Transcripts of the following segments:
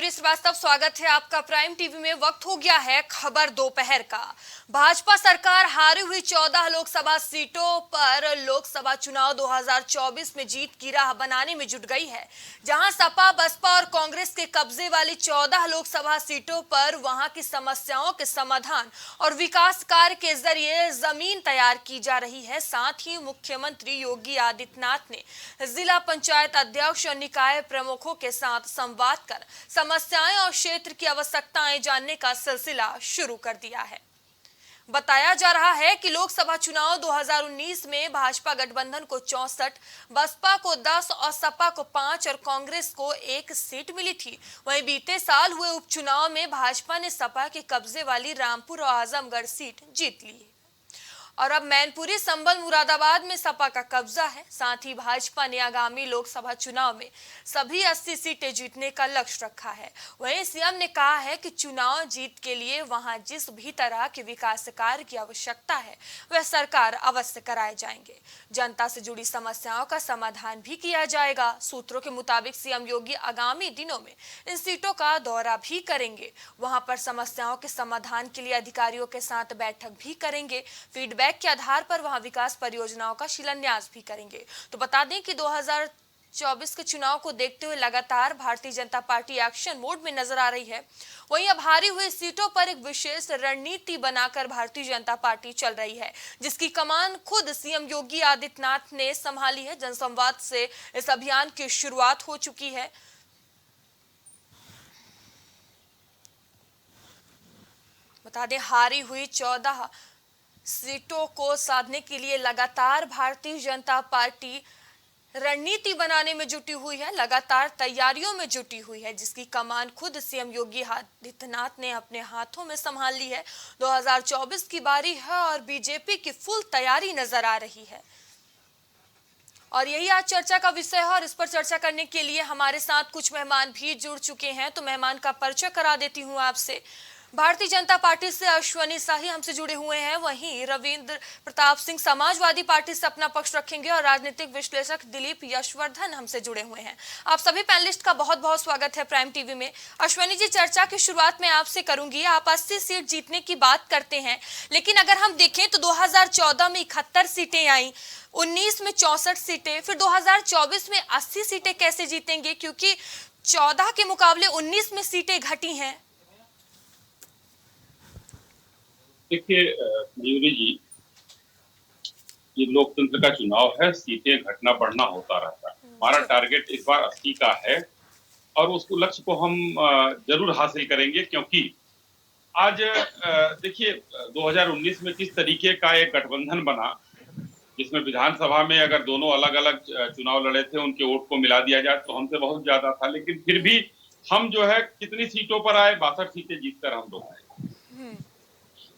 रवि श्रीवास्तव, स्वागत है आपका प्राइम टीवी में। वक्त हो गया है खबर दोपहर का। भाजपा सरकार हारी हुई 14 लोकसभा सीटों पर लोकसभा चुनाव 2024 में जीत की राह बनाने में जुट गई है। जहां सपा, बसपा और कांग्रेस के कब्जे वाली 14 लोकसभा सीटों पर वहां की समस्याओं के समाधान और विकास कार्य के जरिए जमीन तैयार की जा रही है। साथ ही मुख्यमंत्री योगी आदित्यनाथ ने जिला पंचायत अध्यक्ष और निकाय प्रमुखों के साथ संवाद कर समस्याएं और क्षेत्र की आवश्यकताएं जानने का सिलसिला शुरू कर दिया है। बताया जा रहा है कि लोकसभा चुनाव 2019 में भाजपा गठबंधन को 64, बसपा को 10 और सपा को 5 और कांग्रेस को 1 सीट मिली थी। वहीं बीते साल हुए उपचुनाव में भाजपा ने सपा के कब्जे वाली रामपुर और आजमगढ़ सीट जीत ली है और अब मैनपुरी, संभल, मुरादाबाद में सपा का कब्जा है। साथ ही भाजपा ने आगामी लोकसभा चुनाव में सभी 80 सीटें जीतने का लक्ष्य रखा है। वहीं सीएम ने कहा है कि चुनाव जीत के लिए वहां जिस भी तरह के विकास कार्य की आवश्यकता है वह सरकार अवश्य कराए जाएंगे। जनता से जुड़ी समस्याओं का समाधान भी किया जाएगा। सूत्रों के मुताबिक सीएम योगी आगामी दिनों में इन सीटों का दौरा भी करेंगे। वहां पर समस्याओं के समाधान के लिए अधिकारियों के साथ बैठक भी करेंगे। फीडबैक के आधार पर वहां विकास परियोजनाओं का शिलान्यास भी करेंगे। तो बता दें कि 2024 के चुनाव को देखते हुए लगातार Bharatiya Janata party action mode में नजर आ रही है। वहीं अब हारी हुई सीटों पर एक विशेष रणनीति बनाकर भारतीय जनता पार्टी चल रही है, जिसकी कमान खुद सीएम योगी आदित्यनाथ ने संभाली है। जनसंवाद से इस अभियान की शुरुआत हो चुकी है। बता दें, हारी हुई 14 सीटों को साधने के लिए लगातार भारतीय जनता पार्टी रणनीति बनाने में जुटी हुई है, लगातार तैयारियों में जुटी हुई है, जिसकी कमान खुद सीएम योगी आदित्यनाथ ने अपने हाथों में संभाल ली है। 2024 की बारी है और बीजेपी की फुल तैयारी नजर आ रही है और यही आज चर्चा का विषय है। और इस पर चर्चा करने के लिए हमारे साथ कुछ मेहमान भी जुड़ चुके हैं, तो मेहमान का परिचय करा देती हूँ आपसे। भारतीय जनता पार्टी से अश्वनी शाही हमसे जुड़े हुए हैं। वहीं रविंद्र प्रताप सिंह समाजवादी पार्टी से अपना पक्ष रखेंगे और राजनीतिक विश्लेषक दिलीप यशवर्धन हमसे जुड़े हुए हैं। आप सभी पैनलिस्ट का बहुत बहुत स्वागत है प्राइम टीवी में। अश्वनी जी, चर्चा की शुरुआत मैं आपसे करूंगी। आप 80 सीट जीतने की बात करते हैं, लेकिन अगर हम देखें तो 2014 में 71 सीटें आई, 19 में 64 सीटें, फिर 2024 में 80 सीटें कैसे जीतेंगे, क्योंकि 14 के मुकाबले 19 में सीटें घटी हैं। देखिए मयूरी जी, ये लोकतंत्र का चुनाव है, सीटें घटना बढ़ना होता रहता है। हमारा टारगेट इस बार 80 का है और उसको लक्ष्य को हम जरूर हासिल करेंगे, क्योंकि आज देखिए 2019 में किस तरीके का एक गठबंधन बना, जिसमें विधानसभा में अगर दोनों अलग अलग चुनाव लड़े थे, उनके वोट को मिला दिया जाए तो हमसे बहुत ज्यादा था, लेकिन फिर भी हम जो है कितनी सीटों पर आए, 62 सीटें जीतकर हम लोग आए।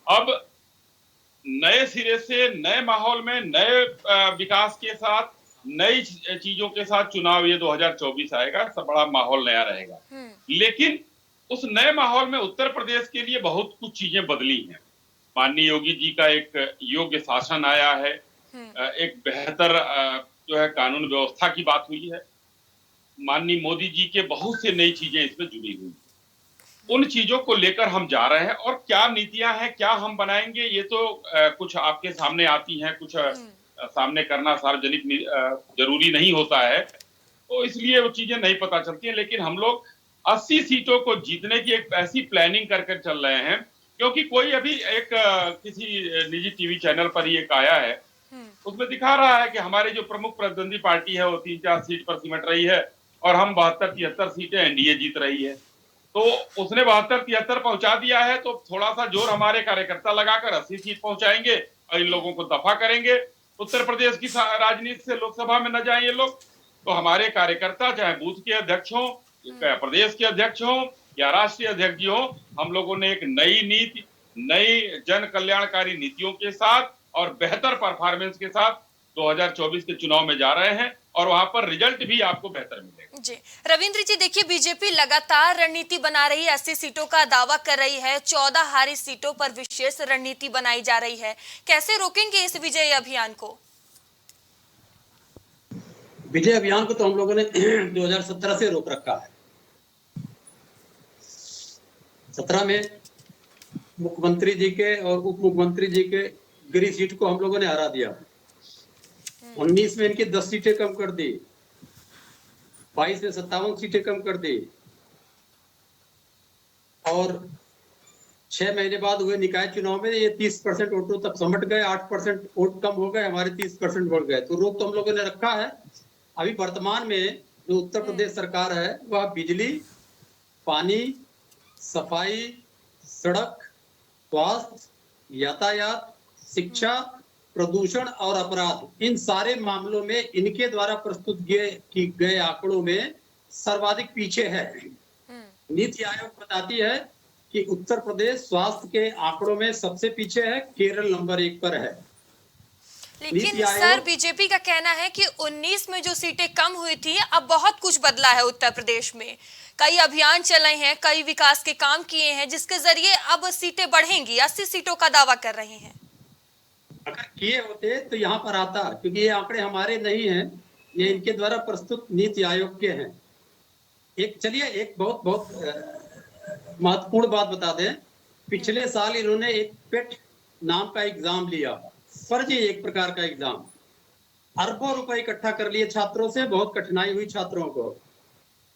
अब नए सिरे से, नए माहौल में, नए विकास के साथ, नई चीजों के साथ चुनाव ये 2024 आएगा। सब बड़ा माहौल नया रहेगा, लेकिन उस नए माहौल में उत्तर प्रदेश के लिए बहुत कुछ चीजें बदली हैं। माननीय योगी जी का एक योग्य शासन आया है, एक बेहतर जो है कानून व्यवस्था की बात हुई है। माननीय मोदी जी के बहुत से नई चीजें इसमें जुड़ी हुई, उन चीजों को लेकर हम जा रहे हैं। और क्या नीतियां हैं, क्या हम बनाएंगे, ये तो कुछ आपके सामने आती हैं, कुछ सामने करना सार्वजनिक जरूरी नहीं होता है, तो इसलिए वो चीजें नहीं पता चलती हैं। लेकिन हम लोग 80 सीटों को जीतने की एक ऐसी प्लानिंग करके चल रहे हैं, क्योंकि कोई अभी एक किसी निजी टीवी चैनल पर ही एक आया है, उसमें दिखा रहा है कि हमारी जो प्रमुख प्रतिद्वंदी पार्टी है वो 3-4 सीट पर सिमट रही है और हम 72-73 सीटें एनडीए जीत रही है। तो उसने 72-73 पहुंचा दिया है, तो थोड़ा सा जोर हमारे कार्यकर्ता लगाकर 80 सीट पहुंचाएंगे और इन लोगों को दफा करेंगे। उत्तर प्रदेश की राजनीति से लोकसभा में न जाए ये लोग, तो हमारे कार्यकर्ता चाहे बूथ के अध्यक्ष हों, प्रदेश के अध्यक्ष हों या राष्ट्रीय अध्यक्ष हों, हम लोगों ने एक नई नीति, नई जन कल्याणकारी नीतियों के साथ और बेहतर परफॉर्मेंस के साथ 2024 के चुनाव में जा रहे हैं और वहां पर रिजल्ट भी आपको बेहतर मिलेगा। जी रविंद्र जी, देखिए बीजेपी लगातार रणनीति बना रही है, 80 सीटों का दावा कर रही है, 14 हारी सीटों पर विशेष रणनीति बनाई जा रही है। कैसे रोकेंगे इस विजय अभियान को? विजय अभियान को तो हम लोगों ने 2017 से रोक रखा है। 17 में मुख्यमंत्री जी के और उप मुख्यमंत्री जी के गिरी सीट को हम लोगों ने हरा दिया। 19 में इनकी 10 सीटें कम कर दी, 22 में 57 सीटें कम कर दी, और 6 महीने बाद हुए निकाय चुनाव में ये 30% वोटों तक समट गए, 8% वोट कम हो गए, हमारे 30% बढ़ गए। तो रोक तो हम लोगों ने रखा है। अभी वर्तमान में जो उत्तर प्रदेश सरकार है वह बिजली, पानी, सफाई, सड़क, स्वास्थ्य, यातायात, शिक्षा, प्रदूषण और अपराध, इन सारे मामलों में इनके द्वारा प्रस्तुत किए गए आंकड़ों में सर्वाधिक पीछे है। नीति आयोग बताती है कि उत्तर प्रदेश स्वास्थ्य के आंकड़ों में सबसे पीछे है, केरल नंबर 1 पर है। लेकिन सर बीजेपी का कहना है कि 19 में जो सीटें कम हुई थी, अब बहुत कुछ बदला है उत्तर प्रदेश में। कई अभियान चले हैं, कई विकास के काम किए हैं, जिसके जरिए अब सीटें बढ़ेंगी। 80 सीटों का दावा कर रहे हैं। अगर किए होते तो यहाँ पर आता, क्योंकि ये आंकड़े हमारे नहीं हैं, ये इनके द्वारा प्रस्तुत नीति आयोग के हैं। चलिए एक बहुत महत्वपूर्ण बात बता दें। पिछले साल इन्होंने एक पेट नाम का एग्जाम लिया, फर्जी एक प्रकार का एग्जाम। अरबों रुपए इकट्ठा कर लिए छात्रों से, बहुत कठिनाई हुई छात्रों को।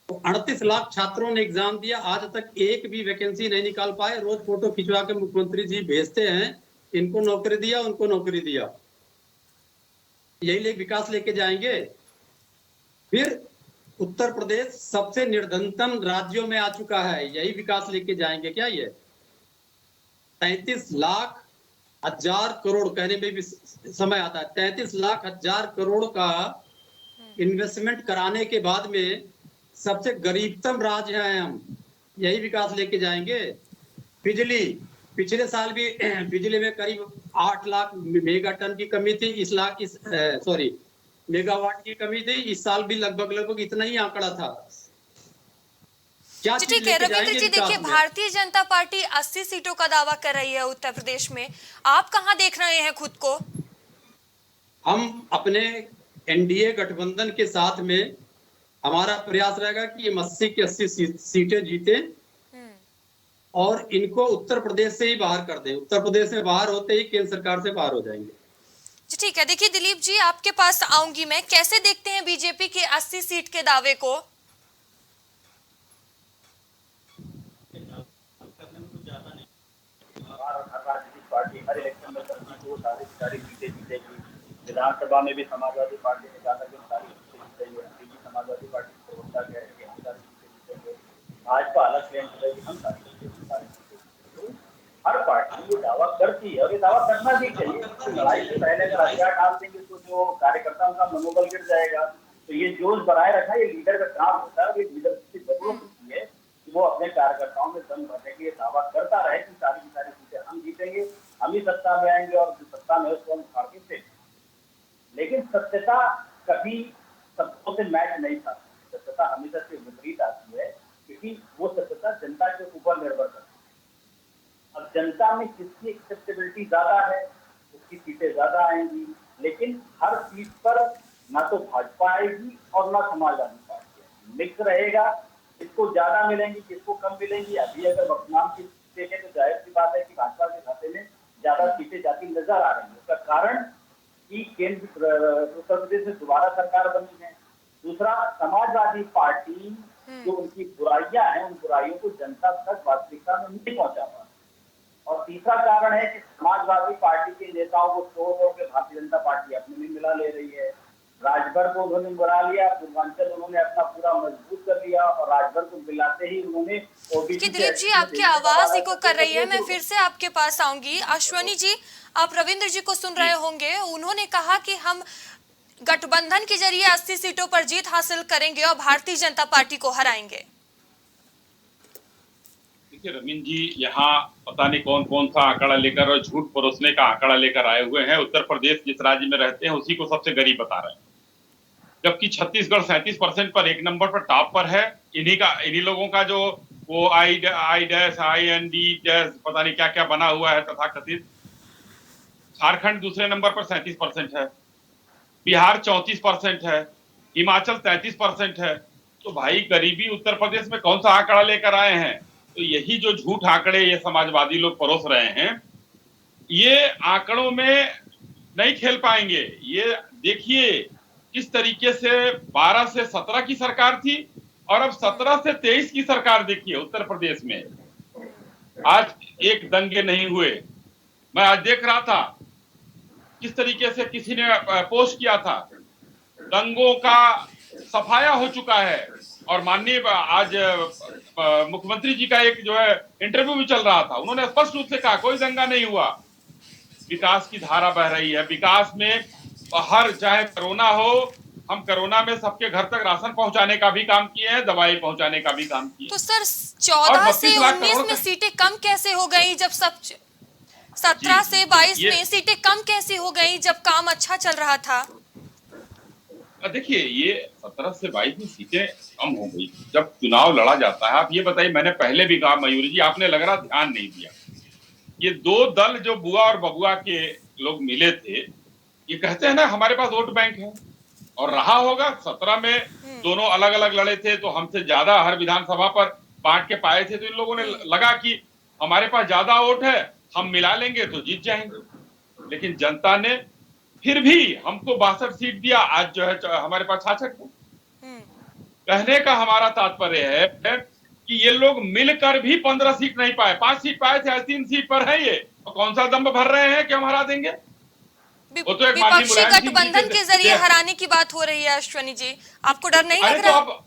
तो 38 लाख छात्रों ने एग्जाम दिया, आज तक एक भी वैकेंसी नहीं निकाल पाए। रोज फोटो खिंचवा के मुख्यमंत्री जी भेजते हैं, इनको नौकरी दिया, उनको नौकरी दिया। यही विकास लेके जाएंगे? फिर उत्तर प्रदेश सबसे निर्धनतम राज्यों में आ चुका है, यही विकास लेके जाएंगे क्या? ये 33 लाख हजार करोड़, कहने में भी समय आता है, 33 लाख हजार करोड़ का इन्वेस्टमेंट कराने के बाद में सबसे गरीबतम राज्य हैं हम, यही विकास लेके जाएंगे? बिजली, पिछले साल भी बिजली में करीब 8 लाख मेगा टन की कमी थी, मेगावाट की कमी थी। इस साल भी लगभग इतना ही आंकड़ा था। क्या ठीक है रविंद्र जी, देखिए भारतीय जनता पार्टी 80 सीटों का दावा कर रही है उत्तर प्रदेश में। आप कहां देख रहे हैं खुद को? हम अपने एनडीए गठबंधन के साथ में हमारा प्रयास रहेगा कि ये 80 की 80 सीटें जीते और इनको उत्तर प्रदेश से ही बाहर कर दें। उत्तर प्रदेश से बाहर होते ही केंद्र सरकार से बाहर हो जाएंगे। जी ठीक है। देखिए दिलीप जी, आपके पास आऊंगी मैं। कैसे देखते हैं बीजेपी के 80 सीट के दावे को? पार्टी हर इलेक्शन में सारी सीटें जीतेगी। विधानसभा में भी समाजवादी पार्टी ने कहा था कि सारी सीटें जीतेगी। एनडीए समाजवादी पार्टी को प्रवक्ता कह रहे हैं कि हम सारी सीटें जीतेंगे। भाजपा अलग क्लेम करेगी हम सारी सीटें जीतेंगे। हर पार्टी ये दावा करती है और ये दावा करना भी चाहिए। लड़ाई से पहले अगर हथियार डाल देंगे तो जो कार्यकर्ताओं का मनोबल गिर जाएगा। तो ये जोश बनाए रखना ये लीडर का काम होता है। ये लीडरशिप की जरूरत होती है कि वो अपने कार्यकर्ताओं में दम भरने के लिए दावा करता रहे कि सारी की सारी सीटें हम जीतेंगे, हम ही सत्ता में आएंगे और जो सत्ता में उसको हम उखाड़ के फेंकेंगे। लेकिन सत्यता कभी सबको से मैच नहीं खाती। सत्यता हमेशा से विपरीत आती है, क्योंकि वो सत्यता जनता के ऊपर निर्भर करती है। अब जनता में किसकी एक्सेप्टेबिलिटी ज्यादा है, उसकी सीटें ज्यादा आएंगी। लेकिन हर सीट पर ना तो भाजपा आएगी और ना समाजवादी पार्टी, मिक्स रहेगा। किसको ज्यादा मिलेंगी, किसको कम मिलेंगी। अभी अगर वर्तमान की देखें तो जाहिर सी बात है कि भाजपा के खाते में ज्यादा सीटें जाती नजर आ रही है। उसका कारण कि केंद्र उत्तर प्रदेश में दोबारा सरकार बनी है। दूसरा, समाजवादी पार्टी जो उनकी बुराइयां हैं, उन बुराइयों को जनता तक वास्तविकता में नहीं पहुंचा पा। और तीसरा कारण है कि समाजवादी पार्टी के नेताओं को तोड़ के भारतीय जनता पार्टी अपने में मिला ले रही है। राजभर को उन्होंने बना लिया, पूर्वांचल उन्होंने अपना पूरा मजबूत कर लिया और राजभर को मिलाते ही उन्होंने ओबीसी। दिलीप जी, आपकी आवाज इको कर रही है, मैं फिर से आपके पास आऊंगी। अश्वनी जी, आप रविंद्र जी को सुन रहे होंगे। उन्होंने कहा कि हम गठबंधन के जरिए 80 सीटों पर जीत हासिल करेंगे और भारतीय जनता पार्टी को हराएंगे। देखिए रविंद्र जी, यहाँ पता नहीं कौन कौन सा आंकड़ा लेकर और झूठ परोसने का आंकड़ा लेकर आए हुए हैं। उत्तर प्रदेश जिस राज्य में रहते हैं उसी को सबसे गरीब बता रहे हैं, जबकि छत्तीसगढ़ 37% पर एक नंबर पर टॉप पर है। इन्हीं लोगों का जो वो आई डैश IND डैश पता नहीं क्या क्या बना हुआ है तथाकथित। झारखंड दूसरे नंबर पर 37% है, बिहार 34% है, हिमाचल 33% है। तो भाई गरीबी उत्तर प्रदेश में कौन सा आंकड़ा लेकर आए हैं? तो यही जो झूठ आंकड़े ये समाजवादी लोग परोस रहे हैं, ये आंकड़ों में नहीं खेल पाएंगे। ये देखिए किस तरीके से 12 से 17 की सरकार थी और अब 17 से 23 की सरकार देखिए उत्तर प्रदेश में। आज एक दंगे नहीं हुए। मैं आज देख रहा था किस तरीके से किसी ने पोस्ट किया था, दंगों का सफाया हो चुका है। और माननीय आज मुख्यमंत्री जी का एक जो है इंटरव्यू भी चल रहा था, उन्होंने स्पष्ट रूप से कहा कोई दंगा नहीं हुआ, विकास की धारा बह रही है। विकास में हर चाहे कोरोना हो, हम कोरोना में सबके घर तक राशन पहुंचाने का भी काम किए हैं, दवाई पहुंचाने का भी काम किए। तो सर 14 से 19 में सीटें कम कैसे हो गई जब सब 17 से 22 में सीटें कम कैसे हो गई जब काम अच्छा चल रहा था? देखिए ये 17 से 22 में सीटें कम हो गई जब चुनाव लड़ा जाता है। आप ये बताइए, मैंने पहले भी कहा मयूरी जी, आपने लग रहा ध्यान नहीं दिया। ये दो दल जो बुआ और बबुआ के लोग मिले थे, ये कहते हैं ना हमारे पास वोट बैंक है, और रहा होगा 17 में दोनों अलग अलग लड़े थे तो हमसे ज्यादा हर विधानसभा पर बांट के पाए थे, तो इन लोगों ने लगा कि हमारे पास ज्यादा वोट है, हम मिला लेंगे तो जीत जाएंगे। लेकिन जनता ने फिर भी हमको 62 सीट दिया, आज जो है हमारे पास 66 है। कहने का हमारा तात्पर्य है कि ये लोग मिलकर भी 15 सीट नहीं पाए, 5 सीट पाए थे, आज 3 सीट पर है ये। तो कौन सा दम भर रहे हैं कि हम हरा देंगे? वो तो एक विपक्षी गठबंधन के जरिए हराने की बात हो रही है। अश्वनी जी, आपको डर नहीं लग रहा? तो अब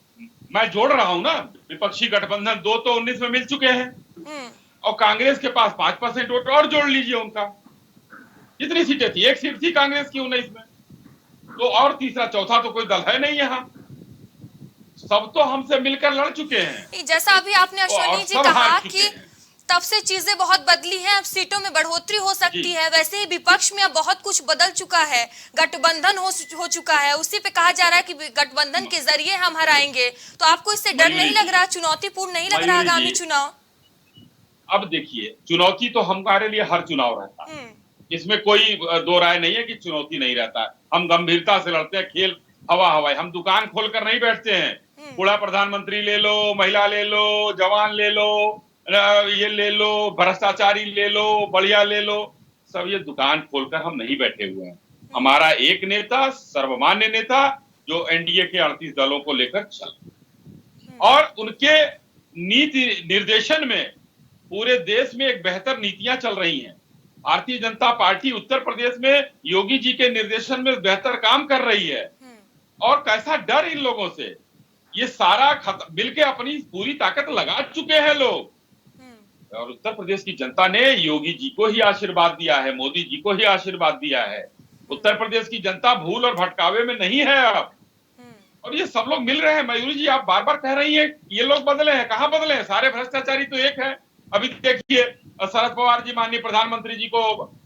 मैं जोड़ रहा हूं ना, विपक्षी गठबंधन 2 तो 19 में मिल चुके हैं और कांग्रेस के पास 5% वोट और जोड़ लीजिए उनका। कितनी सीटें थी? 1 सीट थी कांग्रेस की 19 में, तो और तीसरा चौथा तो कोई दल है नहीं यहाँ। सब तो हमसे मिलकर लड़ चुके हैं। जैसा अभी आपने अश्वनी जी कहा कि तब से चीजें बहुत बदली हैं, अब सीटों में बढ़ोतरी हो सकती है, वैसे ही विपक्ष में अब बहुत कुछ बदल चुका है, गठबंधन हो चुका है, उसी पे कहा जा रहा है कि गठबंधन के जरिए हम हराएंगे। तो आपको इससे डर नहीं लग रहा, चुनौतीपूर्ण नहीं लग रहा आगामी चुनाव? अब देखिए, चुनौती तो हमारे लिए हर चुनाव रहता है, इसमें कोई दो राय नहीं है कि चुनौती नहीं रहता है। हम गंभीरता से लड़ते हैं, खेल हवा हवाई, हम दुकान खोलकर नहीं बैठते हैं। बूढ़ा प्रधानमंत्री ले लो, महिला ले लो, जवान ले लो, ये ले लो, भ्रष्टाचारी ले लो, बढ़िया ले लो, सब ये दुकान खोलकर हम नहीं बैठे हुए हैं। हमारा एक नेता, सर्वमान्य नेता, जो एनडीए के 38 दलों को लेकर चल, और उनके नीति निर्देशन में पूरे देश में एक बेहतर नीतियां चल रही हैं। भारतीय जनता पार्टी उत्तर प्रदेश में योगी जी के निर्देशन में बेहतर काम कर रही है। और कैसा डर इन लोगों से, ये सारा मिलके अपनी पूरी ताकत लगा चुके हैं लोग। और उत्तर प्रदेश की जनता ने योगी जी को ही आशीर्वाद दिया है, मोदी जी को ही आशीर्वाद दिया है। उत्तर प्रदेश की जनता भूल और भटकावे में नहीं है अब। और ये सब लोग मिल रहे हैं। मयूरी जी, आप बार बार कह रही हैं ये लोग बदले हैं, कहाँ बदले हैं? सारे भ्रष्टाचारी तो एक है। अभी देखिए, शरद पवार जी माननीय प्रधानमंत्री जी को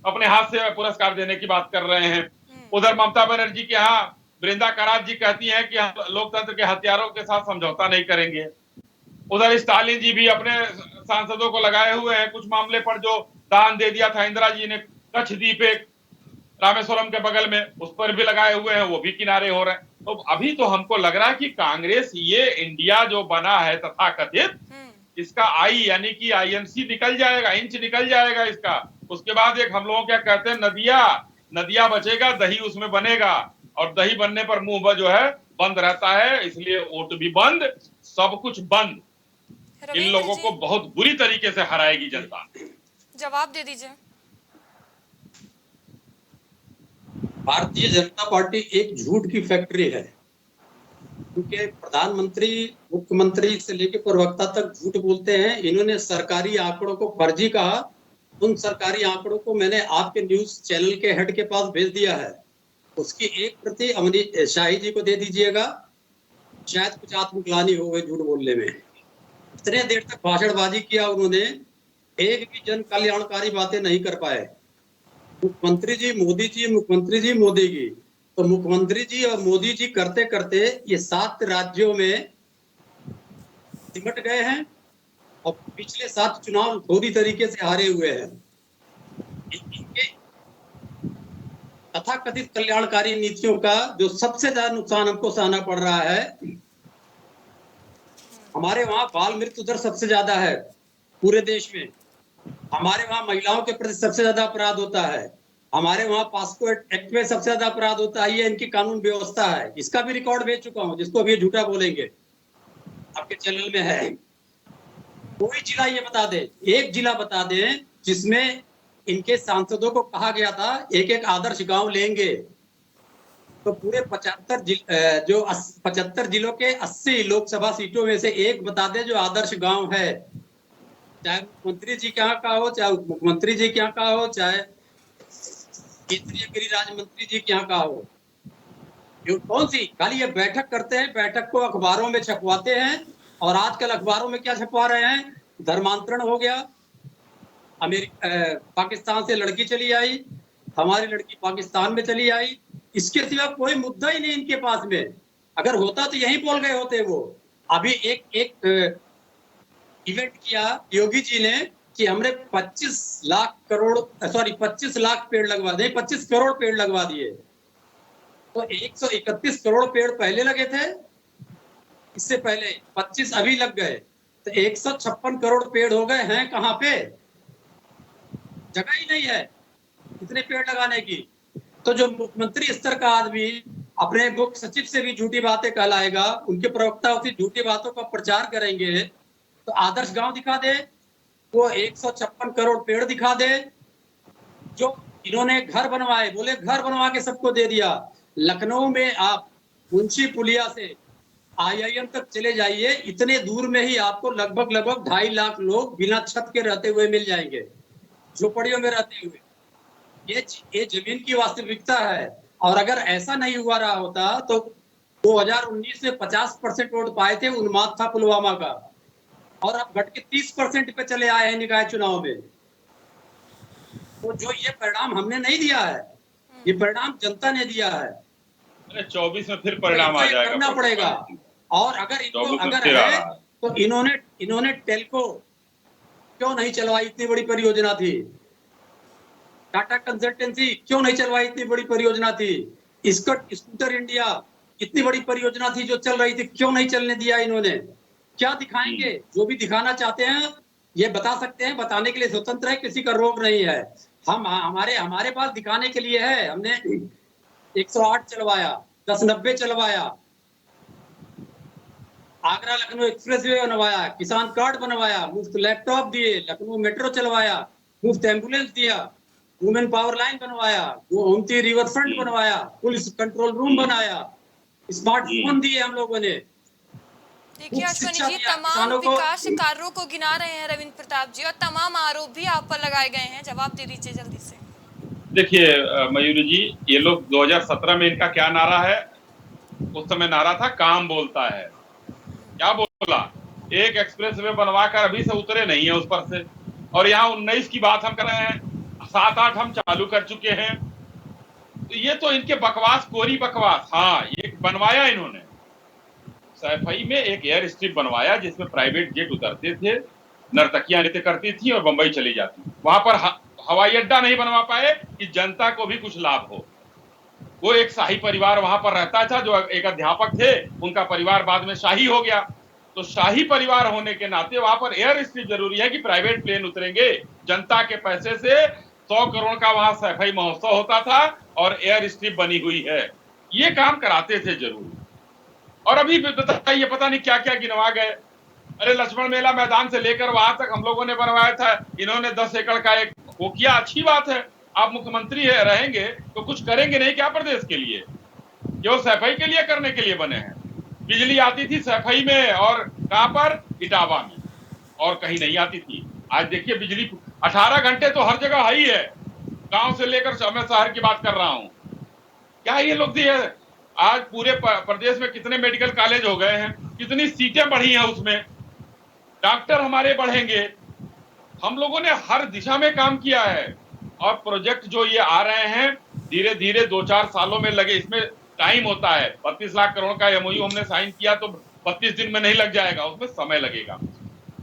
अपने हाथ से पुरस्कार देने की बात कर रहे हैं। उधर ममता बनर्जी के यहाँ वृंदा करात जी कहती हैं कि हम लोकतंत्र के हथियारों के साथ समझौता नहीं करेंगे। उधर स्टालिन जी भी अपने सांसदों को लगाए हुए हैं कुछ मामले पर, जो दान दे दिया था इंदिरा जी ने कच्छ द्वीप एक रामेश्वरम के बगल में, उस पर भी लगाए हुए हैं, वो भी किनारे हो रहे हैं। तो अभी तो हमको लग रहा है कि कांग्रेस, ये इंडिया जो बना है तथाकथित, इसका आई यानी कि आईएनसी निकल जाएगा, इंच निकल जाएगा इसका। उसके बाद एक हम लोग क्या कहते हैं, नदिया बचेगा, दही उसमें बनेगा, और दही बनने पर मुंह जो है बंद रहता है, इसलिए वोट भी बंद, सब कुछ बंद। इन लोगों को बहुत बुरी तरीके से हराएगी जनता। जवाब दे दीजिए। भारतीय जनता पार्टी एक झूठ की फैक्ट्री है, क्योंकि प्रधानमंत्री, मुख्यमंत्री से लेकर प्रवक्ता तक झूठ बोलते हैं। इन्होंने सरकारी आंकड़ों को फर्जी कहा। उन सरकारी आंकड़ों को मैंने आपके न्यूज चैनल के हेड के पास भेज दिया है, उसकी एक प्रति अमरीश शाही जी को दे दीजिएगा। शायद कुछ आत्मग्लानि हो गई झूठ बोलने में। इतने देर तक भाषणबाजी किया उन्होंने, एक भी जन कल्याणकारी बातें नहीं कर पाए। मुख्यमंत्री जी मोदी जी, मुख्यमंत्री जी मोदी जी, तो मुख्यमंत्री जी और मोदी जी करते करते ये 7 राज्यों में सिमट गए हैं और पिछले 7 चुनाव पूरी तरीके से हारे हुए हैं। इनके तथाकथित कल्याणकारी नीतियों का जो सबसे ज्यादा नुकसान हमको सहना पड़ रहा है, हमारे वहां बाल मृत्यु दर सबसे ज्यादा है। पूरे देश में। हमारे वहाँ महिलाओं के प्रति सबसे ज्यादा अपराध होता है, हमारे वहाँ पास्को एक्ट में सबसे ज्यादा अपराध होता है, ये इनकी कानून व्यवस्था है। इसका भी रिकॉर्ड भेज चुका हूँ, जिसको अभी झूठा बोलेंगे आपके चैनल में है। कोई जिला ये बता दे, एक जिला बता दे जिसमें इनके सांसदों को कहा गया था एक एक आदर्श गांव लेंगे। तो पूरे 75 जिलों के 80 लोकसभा सीटों में से एक बता दे जो आदर्श गांव है, चाहे मुख्यमंत्री जी के यहाँ का हो, चाहे उप मुख्यमंत्री जी के यहाँ का हो, चाहे केंद्रीय गृह राज्य मंत्री जी के यहाँ का हो। कौन सी खाली ये बैठक करते हैं, बैठक को अखबारों में छपवाते हैं। और आजकल अखबारों में क्या छपवा रहे हैं, धर्मांतरण हो गया, पाकिस्तान से लड़की चली आई, हमारी लड़की पाकिस्तान में चली आई। इसके सिवा कोई मुद्दा ही नहीं इनके पास में। अगर होता तो यही बोल गए होते। वो अभी एक इवेंट किया योगी जी ने कि हमने 25 लाख पेड़ लगवा दिए, 25 करोड़ पेड़ लगवा दिए। तो 131 करोड़ पेड़ पहले लगे थे, इससे पहले 25 अभी लग गए, तो 156 करोड़ पेड़ हो गए हैं। कहाँ पे जगह ही नहीं है इतने पेड़ लगाने की। तो जो मुख्यमंत्री स्तर का आदमी अपने मुख्य सचिव से भी झूठी बातें कहलाएगा, उनके प्रवक्ता उसी झूठी बातों का प्रचार करेंगे, तो आदर्श गांव दिखा दे, वो 156 करोड़ पेड़ दिखा दे। जो इन्होंने घर बनवाए, बोले घर बनवा के सबको दे दिया। लखनऊ में आप मुंशी पुलिया से IIM तक चले जाइए, इतने दूर में ही आपको लगभग 2.5 लाख लोग बिना छत के रहते हुए मिल जाएंगे, झोपड़ियों में रहते हुए। ये जमीन की वास्तविकता है। और अगर ऐसा नहीं हुआ रहा होता तो 2019 में 50% वोट पाए थे, उन्माद था पुलवामा का, और अब घट के 30% पे चले आए हैं निकाय चुनाव में। तो जो ये परिणाम हमने नहीं दिया है, ये परिणाम जनता ने दिया है। 24 में फिर परिणाम आ जाएगा, करना पड़ेगा। और अगर है तो इन्होंने टेल्को क्यों नहीं चलवाई, इतनी बड़ी परियोजना थी। टाटा कंसल्टेंसी क्यों नहीं चलवाई, इतनी बड़ी परियोजना थी। स्कूटर इंडिया इतनी बड़ी परियोजना थी जो चल रही थी, क्यों नहीं चलने दिया इन्होंने। क्या दिखाएंगे, जो भी दिखाना चाहते हैं ये बता सकते हैं, बताने के लिए स्वतंत्र है, किसी का रोक नहीं है। हमारे पास दिखाने के लिए है। हमने 108 चलवाया, 1090 चलवाया, आगरा लखनऊ एक्सप्रेसवे बनवाया, किसान कार्ड बनवाया, मुफ्त लैपटॉप दिए, लखनऊ मेट्रो चलवाया, मुफ्त एम्बुलेंस दिया, वुमेन पावर लाइन बनवाया, गोमती रिवर फ्रंट बनवाया, पुलिस कंट्रोल रूम बनाया, स्मार्टफोन दिए हम लोगों ने। देखिए अश्वनी जी, तमाम विकास कार्यों को गिना रहे हैं रविंद्र प्रताप जी, और तमाम आरोप भी आप पर लगाए गए हैं। जवाब दे दीजिए जल्दी से। देखिए मयूरी जी, ये लोग 2017 में इनका क्या नारा है, उस समय नारा था काम बोलता है। क्या बोला, एक एक्सप्रेसवे बनवाकर अभी से उतरे नहीं है उस पर से, और यहाँ 19 की बात हम कर रहे हैं, 7-8 हम चालू कर चुके हैं। तो ये तो इनके बकवास, कोरी बकवास। हाँ, ये बनवाया इन्होंने, सैफई में एक एयर स्ट्रिप बनवाया जिसमें प्राइवेट जेट उतरते थे, नर्तकियां नृत्य करती थी और बंबई चली जाती। वहां पर हवाई अड्डा नहीं बनवा पाए कि जनता को भी कुछ लाभ हो। वो एक शाही परिवार वहां पर रहता था, जो एक अध्यापक थे, उनका परिवार बाद में शाही हो गया। तो शाही परिवार होने के नाते वहां पर एयर स्ट्रिप जरूरी है कि प्राइवेट प्लेन उतरेंगे। जनता के पैसे से 100 करोड़ का वहां सैफई महोत्सव होता था और एयर स्ट्रिप बनी हुई है। ये काम कराते थे जरूर। और अभी बताइए, पता नहीं क्या क्या गिनवा गए। अरे लक्ष्मण मेला मैदान से लेकर वहां तक हम लोगों ने बनवाया था, इन्होंने 10 एकड़ का एक वो किया। अच्छी बात है, आप मुख्यमंत्री है, रहेंगे तो कुछ करेंगे नहीं क्या प्रदेश के लिए? जो सैफई के लिए करने के लिए बने हैं। बिजली आती थी सैफई में, और कहां पर, इटावा में, और कहीं नहीं आती थी। आज देखिए बिजली 18 घंटे तो हर जगह ही है, गांव से लेकर मैं शहर की बात कर रहा हूं। क्या ये लोग दिए? आज पूरे प्रदेश में कितने मेडिकल कॉलेज हो गए हैं, कितनी सीटें बढ़ी हैं, उसमें डॉक्टर हमारे बढ़ेंगे। हम लोगों ने हर दिशा में काम किया है। और प्रोजेक्ट जो ये आ रहे हैं धीरे धीरे 2-4 सालों में लगे, इसमें टाइम होता है। 32 लाख करोड़ का MOU हमने साइन किया तो 32 दिन में नहीं लग जाएगा, उसमें समय लगेगा।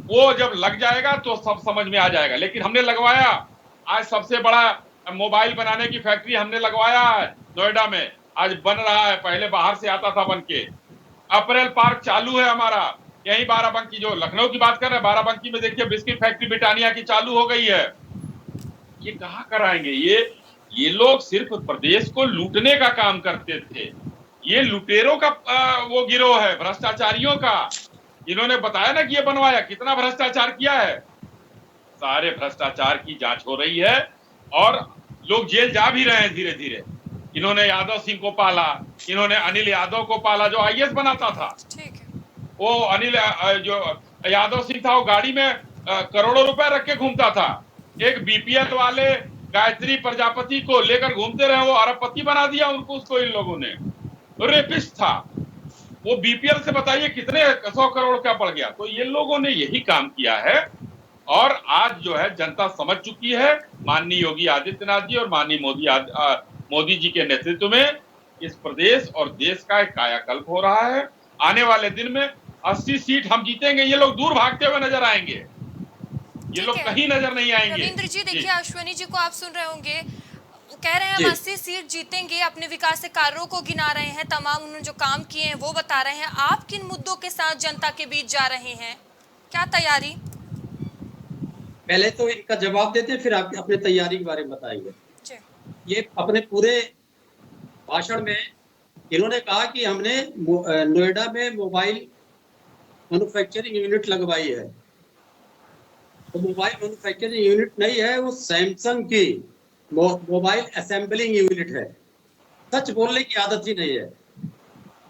वो जब लग जाएगा तो सब समझ में आ जाएगा। लेकिन हमने लगवाया, आज सबसे बड़ा मोबाइल बनाने की फैक्ट्री हमने लगवाया है नोएडा में, आज बन रहा है, पहले बाहर से आता था बन के। अप्रैल पार्क चालू है हमारा, यही बाराबंकी, जो लखनऊ की बात कर रहे हैं, बाराबंकी में देखिए बिस्किट फैक्ट्री ब्रिटानिया की चालू हो गई है। ये कहाँ कराएंगे? ये लोग सिर्फ प्रदेश को लूटने का काम करते थे। ये लुटेरों का वो गिरोह है, भ्रष्टाचारियों का। इन्होंने बताया ना कि ये बनवाया, कितना भ्रष्टाचार किया है। सारे भ्रष्टाचार की जांच हो रही है और लोग जेल जा भी रहे हैं धीरे धीरे। इन्होंने यादव सिंह को पाला, इन्होंने अनिल यादव को पाला जो आईएएस बनाता था। ठीक है। वो अनिल जो यादव सिंह था, वो गाड़ी में करोड़ों रुपए रख के घूमता था। एक बीपीएल वाले गायत्री प्रजापति को लेकर घूमते रहे, वो अरबपति बना दिया उसको इन लोगों ने। रेपिस्ट था वो। बीपीएल से बताइए कितने 100 करोड़ का पड़ गया। तो ये लोगों ने यही काम किया है और आज जो है जनता समझ चुकी है। माननीय योगी आदित्यनाथ जी और माननीय मोदी जी के नेतृत्व में इस प्रदेश और देश का एक कायाकल्प हो रहा है। आने वाले दिन में 80 सीट हम जीतेंगे। ये लोग दूर भागते हुए नजर आएंगे, ये लोग कहीं नजर नहीं आएंगे। रविंद्र जी देखिए, अश्वनी जी को आप सुन रहे होंगे, वो कह रहे हैं हम 80 सीट जीतेंगे, अपने विकास के कार्यों को गिना रहे हैं, तमाम उन्होंने जो काम किए हैं वो बता रहे हैं। आप किन मुद्दों के साथ जनता के बीच जा रहे हैं, क्या तैयारी? पहले तो इनका जवाब देते हैं, फिर आप अपने तैयारी के बारे में बताएंगे। ये अपने पूरे भाषण में इन्होंने कहा कि हमने नोएडा में मोबाइल मैन्युफैक्चरिंग यूनिट लगवाई है। तो मोबाइल मैन्युफैक्चरिंग यूनिट नहीं है, वो सैमसंग की मोबाइल असेंबलिंग यूनिट है। सच बोलने की आदत ही नहीं है।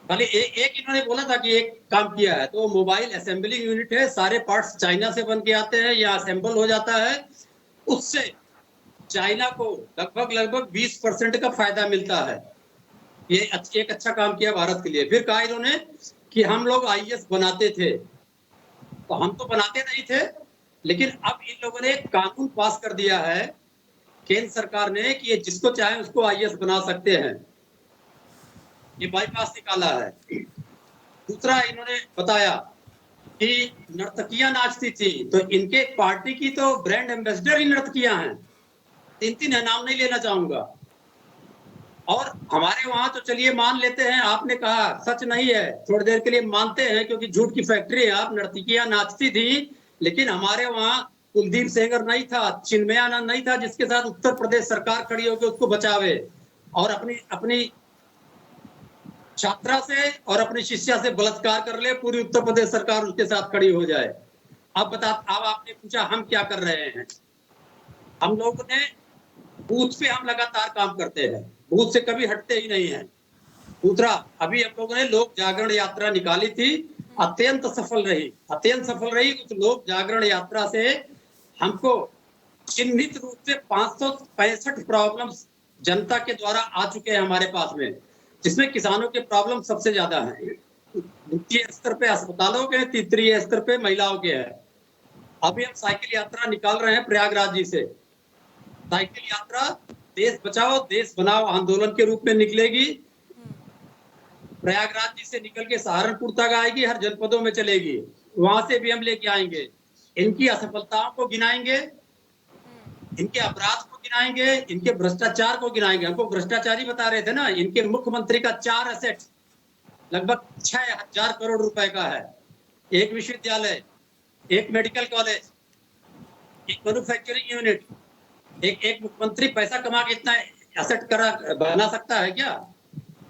खाली एक इन्होंने बोला था कि एक काम किया है, तो मोबाइल असेंबलिंग यूनिट है। सारे पार्ट्स चाइना से बन के आते हैं या असेंबल हो जाता है। उससे चाइना को लगभग 20% का फायदा मिलता है। ये एक अच्छा काम किया भारत के लिए। फिर कहा इन्होंने कि हम लोग आईएएस बनाते थे, तो हम तो बनाते नहीं थे, लेकिन अब इन लोगों ने एक कानून पास कर दिया है केंद्र सरकार ने कि ये जिसको चाहे उसको आईएएस बना सकते हैं। ये बाईपास निकाला है। दूसरा इन्होंने बताया कि नर्तकियां नाचती थी, तो इनके पार्टी की तो ब्रांड एम्बेसडर ही नर्तकियां हैं। 3 है, नाम नहीं लेना चाहूंगा। और हमारे वहां तो चलिए मान लेते हैं, आपने कहा सच नहीं है, थोड़ी देर के लिए मानते हैं क्योंकि झूठ की फैक्ट्री है। आप नर्तकियां नाचती थी, लेकिन हमारे वहां कुलदीप सेंगर नहीं था, चिन्मयानंद नहीं था जिसके साथ उत्तर प्रदेश सरकार खड़ी होकर उसको बचावे और अपनी छात्रा से और अपनी शिष्या से बलात्कार कर ले, पूरी उत्तर प्रदेश सरकार उसके साथ खड़ी हो जाए। अब आपने पूछा हम क्या कर रहे हैं। हम लोगों ने बूथ पे हम लगातार काम करते हैं, बूथ से कभी हटते ही नहीं है। दूसरा, अभी हम लोगों ने लोक जागरण यात्रा निकाली थी, अत्यंत सफल रही। उस लोक जागरण यात्रा से हमको चिन्हित रूप से 565 प्रॉब्लम्स जनता के द्वारा आ चुके हैं हमारे पास में, जिसमें किसानों के प्रॉब्लम सबसे ज्यादा है। द्वितीय स्तर पे अस्पतालों के, तृतीय स्तर पे महिलाओं के हैं। अभी हम साइकिल यात्रा निकाल रहे हैं प्रयागराज जी से। साइकिल यात्रा देश बचाओ देश बनाओ आंदोलन के रूप में निकलेगी। प्रयागराज जी से निकल के सहारनपुर तक आएगी, हर जनपदों में चलेगी। वहां से भी हम लेके आएंगे, इनकी असफलताओं को गिनाएंगे, इनके अपराध को गिनाएंगे, इनके भ्रष्टाचार को गिनाएंगे। हमको भ्रष्टाचारी बता रहे थे ना, इनके मुख्यमंत्री का 4 एसेट लगभग 6000 करोड़ रुपए का है। एक विश्वविद्यालय, एक मेडिकल कॉलेज, एक मैन्युफैक्चरिंग यूनिट। एक मुख्यमंत्री पैसा कमा के इतना एसेट बना सकता है क्या?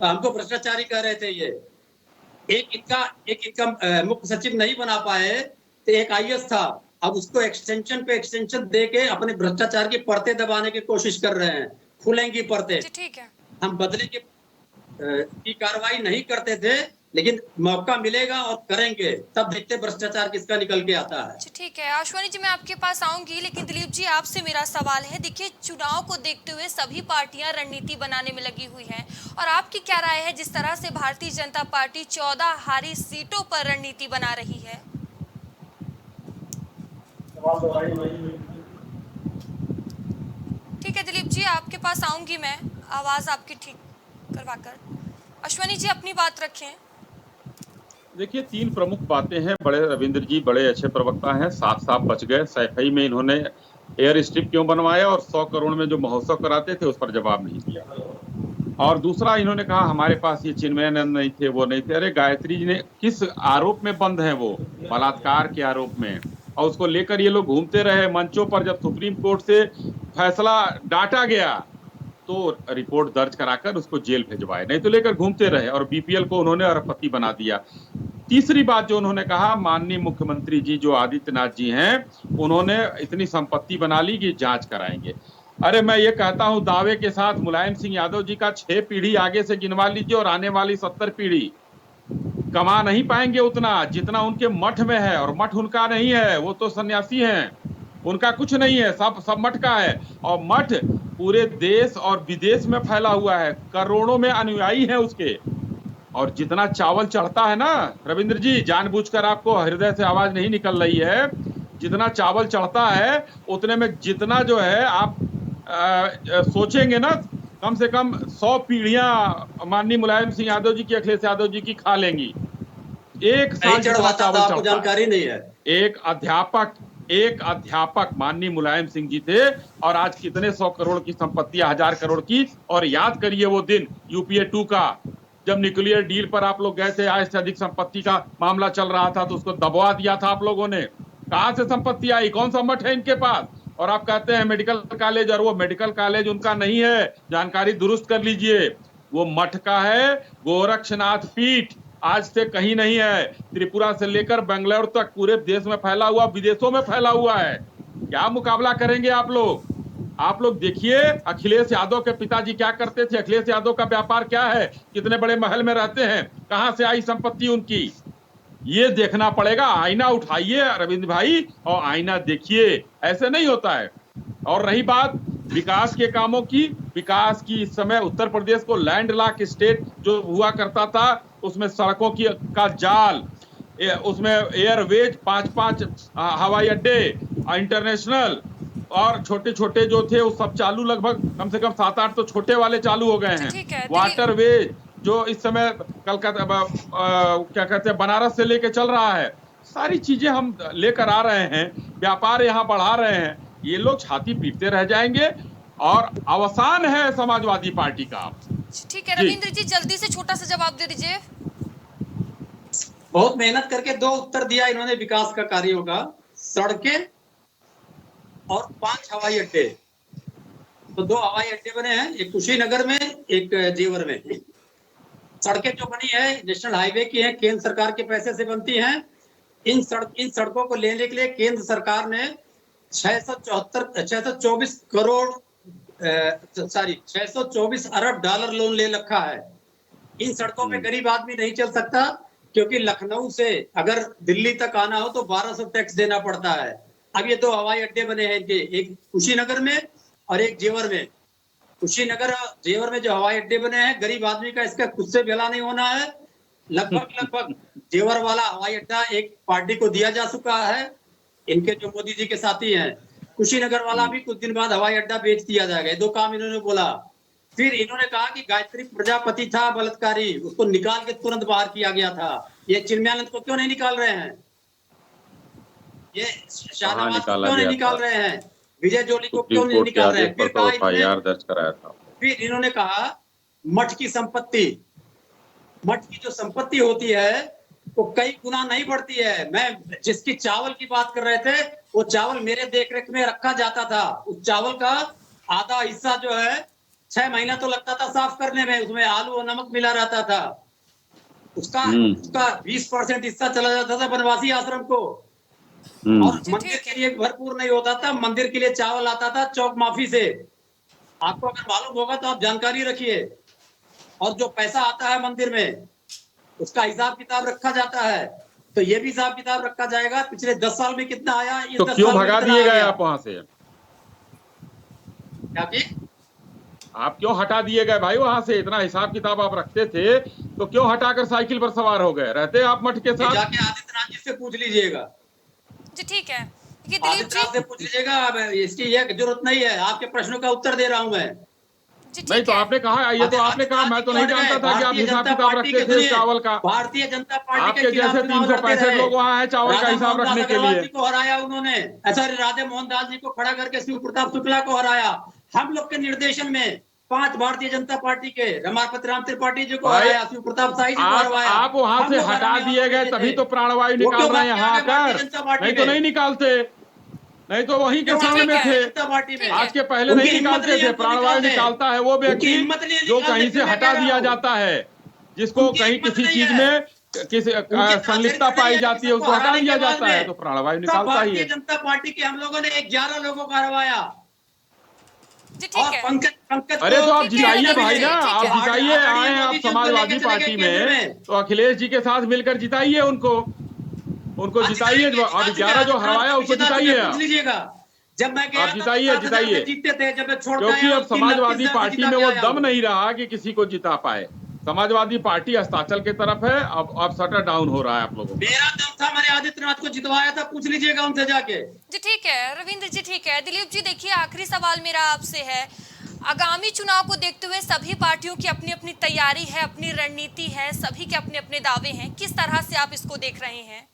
हमको भ्रष्टाचारी कह रहे थे। ये एक इनका मुख्य सचिव नहीं बना पाए, तो एक आईएएस था, अब उसको एक्सटेंशन पे एक्सटेंशन दे के अपने भ्रष्टाचार की परतें दबाने की कोशिश कर रहे हैं। खुलेंगी परतें। ठीक है। हम बदले की कार्रवाई नहीं करते थे, लेकिन मौका मिलेगा और करेंगे, तब देखते भ्रष्टाचार किसका निकल के आता है। ठीक है अश्वनी जी, मैं आपके पास आऊंगी, लेकिन दिलीप जी आपसे मेरा सवाल है। देखिए, चुनाव को देखते हुए सभी पार्टियां रणनीति बनाने में लगी हुई हैं, और आपकी क्या राय है जिस तरह से भारतीय जनता पार्टी 14 हारी सीटों पर रणनीति बना रही है? ठीक है दिलीप जी, आपके पास आऊंगी मैं, आवाज आपकी ठीक करवाकर। अश्वनी जी अपनी बात रखें। देखिए, 3 प्रमुख बातें हैं। बड़े रविंद्र जी बड़े अच्छे प्रवक्ता हैं, साफ बच गए। सैफई में इन्होंने एयर स्ट्रिप क्यों बनवाया और 100 करोड़ में जो महोत्सव कराते थे उस पर जवाब नहीं दिया। और दूसरा इन्होंने कहा हमारे पास ये चिन्मयानंद नहीं थे, वो नहीं थे। अरे गायत्री जी ने किस आरोप में बंद है? वो बलात्कार के आरोप में, और उसको लेकर ये लोग घूमते रहे मंचों पर। जब सुप्रीम कोर्ट से फैसला डांटा गया तो रिपोर्ट दर्ज कराकर उसको जेल भिजवाए, नहीं तो लेकर घूमते रहे। और बीपीएल को उन्होंने अरबपति बना दिया। तीसरी बात जो उन्होंने कहा, माननीय मुख्यमंत्री जी जो आदित्यनाथ जी हैं, उन्होंने इतनी संपत्ति बना ली कि जांच कराएंगे। अरे मैं ये कहता हूं दावे के साथ, मुलायम सिंह यादव जी का 6 पीढ़ी आगे से गिनवा लीजिए और आने वाली 70 पीढ़ी कमा नहीं पाएंगे उतना जितना उनके मठ में है। और मठ उनका नहीं है, वो तो सन्यासी हैं, उनका कुछ नहीं है, सब मठ का है। और मठ पूरे देश और विदेश में फैला हुआ है, करोड़ों में अनुयायी हैं उसके। और जितना चावल चढ़ता है ना रविंद्र जी, जानबूझकर आपको हृदय से आवाज नहीं निकल रही है, जितना चावल चढ़ता है उतने में जितना जो है आप सोचेंगे ना, कम से कम 100 पीढ़ियां माननीय मुलायम सिंह यादव जी की, अखिलेश यादव जी की खा लेंगी। एक साल जितना चावल चढ़ता, जानकारी नहीं है। एक अध्यापक माननीय मुलायम सिंह जी थे, और आज कितने 100 करोड़ की संपत्ति, 1000 करोड़ की। और याद करिए वो दिन यूपीए 2 का, जब न्यूक्लियर डील पर आप लोग गए थे, आय से अधिक संपत्ति का मामला चल रहा था, तो उसको दबवा दिया था आप लोगों ने। कहां से संपत्ति आई? कौन सा मठ है इनके पास? और आप कहते हैं मेडिकल कॉलेज, और वो मेडिकल कॉलेज उनका नहीं है, जानकारी दुरुस्त कर लीजिए, वो मठ का है, गोरक्षनाथ पीठ। आज से कहीं नहीं है, त्रिपुरा से लेकर बेंगलोर तक पूरे देश में फैला हुआ, विदेशों में फैला हुआ है। क्या मुकाबला करेंगे आप लोग? आप लोग देखिए अखिलेश यादव के पिताजी क्या करते थे, अखिलेश यादव का व्यापार क्या है, कितने बड़े महल में रहते हैं, कहां से आई संपत्ति उनकी, ये देखना पड़ेगा। आईना उठाइए रविंद्र भाई और आईना देखिए, ऐसे नहीं होता है। और रही बात विकास के कामों की, विकास की इस समय उत्तर प्रदेश को लैंडलॉक स्टेट जो हुआ करता था, उसमें सड़कों की का जाल, उसमें एयरवेज 5-5 हवाई अड्डे इंटरनेशनल, और छोटे छोटे जो थे वो सब चालू, लगभग कम से कम 7-8 तो छोटे वाले चालू हो गए हैं। वाटरवेज जो इस समय कलकत्ता क्या कहते हैं बनारस से लेके चल रहा है, सारी चीजें हम लेकर आ रहे हैं, व्यापार यहाँ बढ़ा रहे हैं। ये लोग छाती पीटते रह जाएंगे और अवसान है समाजवादी पार्टी का। ठीक है रविंद्र जी, जल्दी से छोटा सा जवाब दे दीजिए। बहुत मेहनत करके 2 उत्तर दिया इन्होंने विकास का कार्यों का, सड़कें और 5 हवाई अड्डे। तो 2 हवाई अड्डे बने हैं, एक कुशीनगर में, एक जेवर में। सड़कें जो बनी है नेशनल हाईवे की है, केंद्र सरकार के पैसे से बनती हैं। इन सड़कों को लेने के लिए केंद्र सरकार ने 624 करोड़ 624 अरब डॉलर लोन ले रखा है। इन सड़कों पे गरीब आदमी नहीं चल सकता, क्योंकि लखनऊ से अगर दिल्ली तक आना हो तो 1200 टैक्स देना पड़ता है। अब ये 2 हवाई अड्डे बने हैं इनके, एक कुशीनगर में और एक जेवर में। कुशीनगर जेवर में जो हवाई अड्डे बने हैं, गरीब आदमी का इसका खुद से भला नहीं होना है। लगभग जेवर वाला हवाई अड्डा एक पार्टी को दिया जा चुका है, इनके जो मोदी जी के साथी हैं। कुशीनगर वाला भी कुछ दिन बाद हवाई अड्डा बेच दिया जाएगा। 2 काम इन्होंने बोला। फिर इन्होंने कहा कि गायत्री प्रजापति था बलात्कारी, उसको निकाल के तुरंत बाहर किया गया था। ये चिन्मयानंद को क्यों नहीं निकाल रहे हैं? ये शाहनवाज को क्यों नहीं निकाल रहे हैं? विजय जोली को क्यों नहीं निकाल रहे हैं? फिर दर्ज कराया था। फिर इन्होंने कहा मठ की संपत्ति, मठ की जो संपत्ति होती है वो कई गुना नहीं बढ़ती है। मैं जिसकी चावल की बात कर रहे थे, वो चावल मेरे देखरेख में रखा जाता था। उस चावल का आधा हिस्सा जो है 6 महीना तो लगता था साफ करने में, उसमें आलू और नमक मिला रहता था। उसका 20% हिस्सा चला जाता था बनवासी आश्रम को। और मंदिर के लिए भरपूर नहीं होता था, मंदिर के लिए चावल आता था चौक माफी से। आपको अगर मालूम होगा तो आप जानकारी रखिए। और जो पैसा आता है मंदिर में, उसका हिसाब किताब रखा जाता है। तो ये भी हिसाब किताब रखा जाएगा, पिछले 10 साल में कितना आया, तो क्यों भगा दिए गए आप वहां से? क्या की? आप क्यों हटा दिए गए भाई वहां से? इतना हिसाब किताब आप रखते थे तो क्यों हटाकर साइकिल पर सवार हो गए? रहते आप मठ के साथ? जाके आदित्यनाथ जी से पूछ लीजिएगा। जी ठीक है, आदित्यनाथ से पूछ लीजिएगा, इसकी ये जरूरत नहीं है। आपके प्रश्नों का उत्तर दे रहा हूँ मैं। नहीं तो आपने कहा, ये तो आपने कहा, मैं तो नहीं जानता था कि आप हिसाब किताब रखते थे चावल का। भारतीय जनता पार्टी आपके जैसे 365 लोग वहाँ हैं चावल का हिसाब रखने के लिए। को हराया उन्होंने, ऐसा राधे मोहन दास जी को खड़ा करके शिव प्रताप शुक्ला को हराया। हम लोग के निर्देशन में 5 भारतीय जनता पार्टी के रमापति राम त्रिपाठी जी को भाई, हराया, शिव प्रताप शाही जी को हरवाया। आप वहां हम से लोग हटा हराने दिए वाले गए थे। तभी तो प्राणवायु वो निकाल क्यों रहे हैं भाग यहाँ गए भारतीय आकर, जनता पार्टी नहीं तो में? नहीं निकालते, नहीं तो वहीं के क्यों सामने भाग में गए थे। भारतीय जनता पार्टी में? आज के पहले उनकी नहीं हिम्मत निकालते नहीं थे। है तो प्राणवायु निकाल दे। निकालता है वो उनकी व्यक्ति हिम्मत नहीं है, जो निकाल दे, कहीं से फिर मैं हटा कह रहा दिया हूं। जाता है, जिसको उनकी कहीं हिम्मत किसी नहीं चीज है। में किसी उनकी इतना संलिप्तता चरित्र नहीं पाई है कि जाती है, सबको उसको हटा हराने दिया के बाद जाता है, में तो प्राणवायु सब निकालता ही भारतीय है। जनता पार्टी के हम लोगों ने 11 लोगों को हरवाया। जी ठीक और है। पंकज अरे तो आप ठीक है, जिताइए रविंद्र भाई जी, ना, ठीक आप है। जिताइए, आदरणीय आए आप मोदी जी उनको समाजवादी लेके चले गए पार्टी केंद्र में, तो अखिलेश जी के साथ मिलकर जिताइए उनको जिताइए। जिताएंगे, अब जिता चुके 11 जो आदित्यनाथ हरवाया को भी उसको जिता चुके, जिताइए पूछ आप। लीजिएगा। जब मैं गया आप था तो जिताइए 7,000 जिताइए, से जीतते थे, जब मैं छोड़ के क्योंकि आया अब हूँ 3 लाख 30 समाजवादी हजार से पार्टी जिता में के वो आया दम हूँ। नहीं रहा कि किसी को जिता पाए। समाजवादी पार्टी अस्ताचल की तरफ है, अब शटर डाउन हो रहा है आप लोगों का। मेरा दम था, मैंने आदित्यनाथ को जितवाया था, पूछ लीजिएगा उनसे जाके। जी ठीक है रविंद्र जी, ठीक है। दिलीप जी देखिए, आखिरी सवाल मेरा आपसे है, आगामी चुनाव को देखते हुए सभी पार्टियों की अपनी अपनी तैयारी है, अपनी रणनीति है, सभी के अपने अपने दावे हैं, किस तरह से आप इसको देख रहे हैं?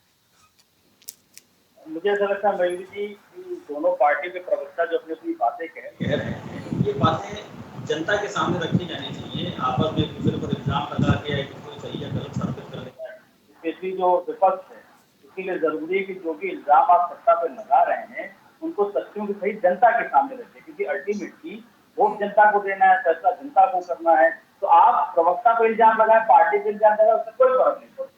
मुझे ऐसा लगता है मयूरी जी कि दोनों पार्टी के प्रवक्ता जो अपनी अपनी बातें कह रहे हैं, ये बातें जनता के सामने रखी जानी चाहिए। आपस में एक दूसरे पर इल्जाम लगा के कोई सही या गलत साबित कर देता है, स्पेशली जो विपक्ष है, इसके लिए जरूरी है कि जो भी इल्जाम आप सत्ता पर लगा रहे हैं उनको तथ्यों के सहित जनता के सामने रखें, क्योंकि अल्टीमेटली वोट जनता को देना है, फैसला जनता को करना है। तो आप प्रवक्ता पर इल्जाम लगाए, पार्टी पर इल्जाम लगाए, उससे कोई फर्क नहीं पड़ता।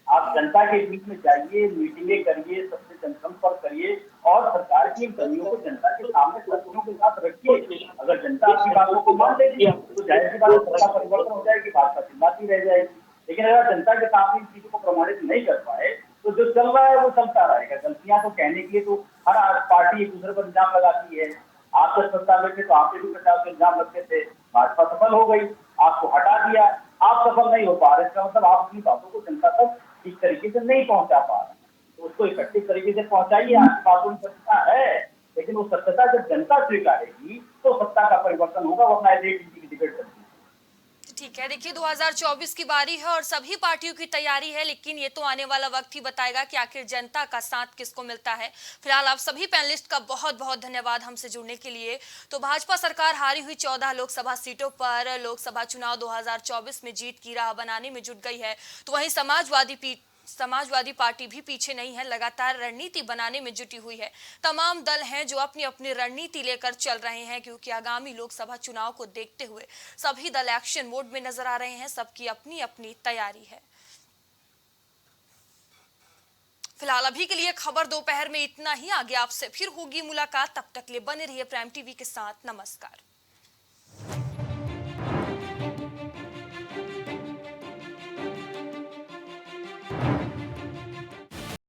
आप जनता के बीच में जाइए, मीटिंगें करिए, सबसे जनसंपर्क करिए और सरकार की इन कमियों को जनता के सामने तथ्यों के साथ रखिए। अगर जनता आपकी बातों को मान लेगी तो जाहिर सी बात है सत्ता परिवर्तन हो जाएगी, भाजपा चिल्लाती रह जाएगी। लेकिन अगर जनता के सामने इन चीजों को प्रमाणित नहीं कर पाए तो जो चल रहा है वो चलता रहेगा। गलतियां तो कहने के लिए तो हर पार्टी एक दूसरे पर इल्जाम लगाती है। आप जब सत्ता में थे तो आपने भी 50 इल्जाम रखे थे, भाजपा सफल हो गई, आपको हटा दिया, आप सफल नहीं हो पा रहे। इसका मतलब आप अपनी बातों को जनता तक ठीक तरीके से नहीं पहुंचा पा रहे, तो उसको इफेक्टिव तरीके से पहुंचाइए। आपकी बातों में सत्यता है, लेकिन वो सत्यता जब जनता स्वीकारेगी तो सत्ता का परिवर्तन होगा, वरना एक इंची की टिकट बनती है। ठीक है, देखिए 2024 की बारी है और सभी पार्टियों की तैयारी है, लेकिन ये तो आने वाला वक्त ही बताएगा कि आखिर जनता का साथ किसको मिलता है। फिलहाल आप सभी पैनलिस्ट का बहुत बहुत धन्यवाद हमसे जुड़ने के लिए। तो भाजपा सरकार हारी हुई 14 लोकसभा सीटों पर लोकसभा चुनाव 2024 में जीत की राह बनाने में जुट गई है, तो वहीं समाजवादी पार्टी भी पीछे नहीं है, लगातार रणनीति बनाने में जुटी हुई है। तमाम दल हैं जो अपनी अपनी रणनीति लेकर चल रहे हैं, क्योंकि आगामी लोकसभा चुनाव को देखते हुए सभी दल एक्शन मोड में नजर आ रहे हैं, सबकी अपनी अपनी तैयारी है। फिलहाल अभी के लिए खबर दोपहर में इतना ही। आगे आपसे फिर होगी मुलाकात, तब तक ले बने रहिए प्राइम टीवी के साथ। नमस्कार।